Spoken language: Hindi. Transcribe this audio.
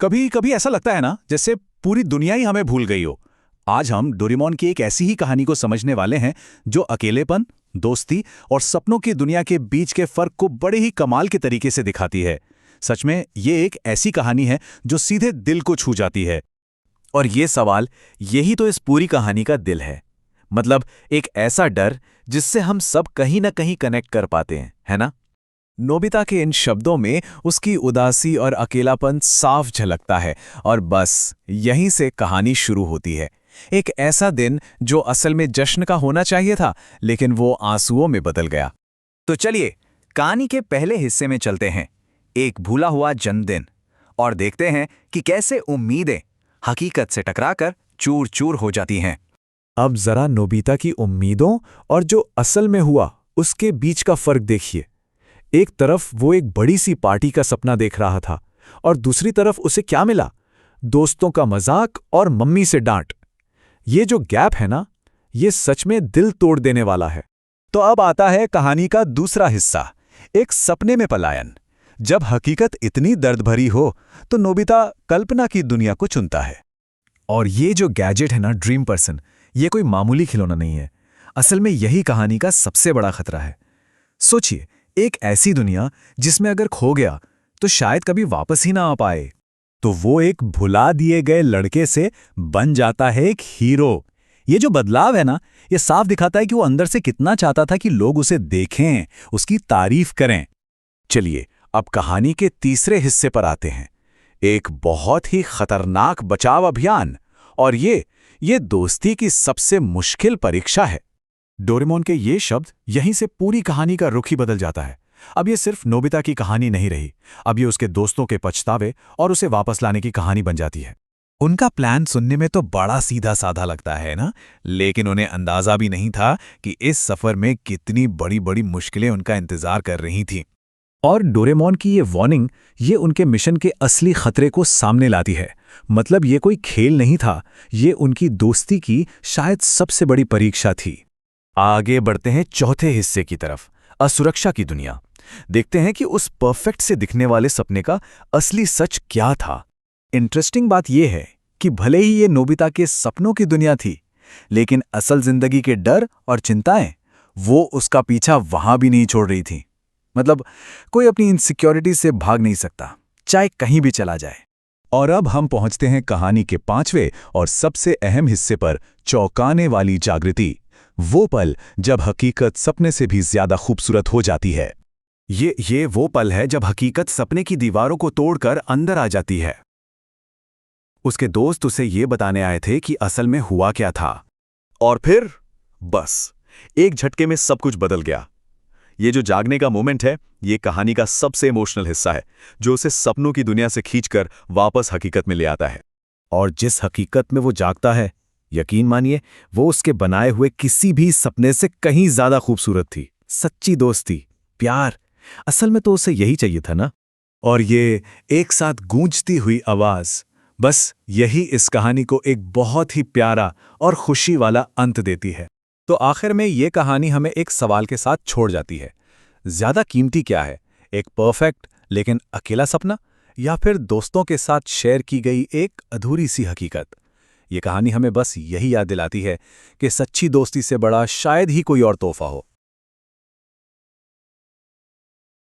कभी कभी ऐसा लगता है ना जैसे पूरी दुनिया ही हमें भूल गई हो। आज हम डोरेमोन की एक ऐसी ही कहानी को समझने वाले हैं जो अकेलेपन, दोस्ती और सपनों की दुनिया के बीच के फर्क को बड़े ही कमाल के तरीके से दिखाती है। सच में ये एक ऐसी कहानी है जो सीधे दिल को छू जाती है। और ये सवाल, यही तो इस पूरी कहानी का दिल है। मतलब एक ऐसा डर जिससे हम सब कहीं ना कहीं कनेक्ट कर पाते हैं, है ना? नोबिता के इन शब्दों में उसकी उदासी और अकेलापन साफ झलकता है और बस यहीं से कहानी शुरू होती है। एक ऐसा दिन जो असल में जश्न का होना चाहिए था, लेकिन वो आंसुओं में बदल गया। तो चलिए कहानी के पहले हिस्से में चलते हैं, एक भूला हुआ जन्मदिन, और देखते हैं कि कैसे उम्मीदें हकीकत से टकराकर चूर चूर हो जाती हैं। अब जरा नोबिता की उम्मीदों और जो असल में हुआ उसके बीच का फर्क देखिए। एक तरफ वो एक बड़ी सी पार्टी का सपना देख रहा था और दूसरी तरफ उसे क्या मिला? दोस्तों का मजाक और मम्मी से डांट। ये जो गैप है ना, ये सच में दिल तोड़ देने वाला है। तो अब आता है कहानी का दूसरा हिस्सा, एक सपने में पलायन। जब हकीकत इतनी दर्द भरी हो तो नोबिता कल्पना की दुनिया को चुनता है। और ये जो गैजेट है ना, ड्रीम पर्सन, ये कोई मामूली खिलौना नहीं है। असल में यही कहानी का सबसे बड़ा खतरा है। सोचिए, एक ऐसी दुनिया जिसमें अगर खो गया तो शायद कभी वापस ही ना आ पाए। तो वो एक भुला दिए गए लड़के से बन जाता है एक हीरो। ये जो बदलाव है ना, ये साफ दिखाता है कि वो अंदर से कितना चाहता था कि लोग उसे देखें, उसकी तारीफ करें। चलिए अब कहानी के तीसरे हिस्से पर आते हैं, एक बहुत ही खतरनाक बचाव अभियान। और ये दोस्ती की सबसे मुश्किल परीक्षा है। डोरेमोन के ये शब्द, यहीं से पूरी कहानी का रुख ही बदल जाता है। अब ये सिर्फ नोबिता की कहानी नहीं रही, अब ये उसके दोस्तों के पछतावे और उसे वापस लाने की कहानी बन जाती है। उनका प्लान सुनने में तो बड़ा सीधा साधा लगता है ना, लेकिन उन्हें अंदाजा भी नहीं था कि इस सफर में कितनी बड़ी बड़ी मुश्किलें उनका इंतजार कर रही थीं। और डोरेमोन की ये वार्निंग, ये उनके मिशन के असली खतरे को सामने लाती है। मतलब ये कोई खेल नहीं था, ये उनकी दोस्ती की शायद सबसे बड़ी परीक्षा थी। आगे बढ़ते हैं चौथे हिस्से की तरफ, असुरक्षा की दुनिया। देखते हैं कि उस परफेक्ट से दिखने वाले सपने का असली सच क्या था। इंटरेस्टिंग बात यह है कि भले ही ये नोबिता के सपनों की दुनिया थी, लेकिन असल जिंदगी के डर और चिंताएं वो उसका पीछा वहां भी नहीं छोड़ रही थी। मतलब कोई अपनी इनसिक्योरिटी से भाग नहीं सकता, चाहे कहीं भी चला जाए। और अब हम पहुंचते हैं कहानी के पांचवें और सबसे अहम हिस्से पर, चौंकाने वाली जागृति। वो पल जब हकीकत सपने से भी ज्यादा खूबसूरत हो जाती है। ये वो पल है जब हकीकत सपने की दीवारों को तोड़कर अंदर आ जाती है। उसके दोस्त उसे ये बताने आए थे कि असल में हुआ क्या था। और फिर बस एक झटके में सब कुछ बदल गया। ये जो जागने का मोमेंट है, ये कहानी का सबसे इमोशनल हिस्सा है, जो उसे सपनों की दुनिया से खींचकर वापस हकीकत में ले आता है। और जिस हकीकत में वो जागता है, यकीन मानिए, वो उसके बनाए हुए किसी भी सपने से कहीं ज्यादा खूबसूरत थी। सच्ची दोस्ती, प्यार, असल में तो उसे यही चाहिए था ना। और ये एक साथ गूंजती हुई आवाज, बस यही इस कहानी को एक बहुत ही प्यारा और खुशी वाला अंत देती है। तो आखिर में ये कहानी हमें एक सवाल के साथ छोड़ जाती है। ज्यादा कीमती क्या है, एक परफेक्ट लेकिन अकेला सपना, या फिर दोस्तों के साथ शेयर की गई एक अधूरी सी हकीकत? ये कहानी हमें बस यही याद दिलाती है कि सच्ची दोस्ती से बड़ा शायद ही कोई और तोहफा हो।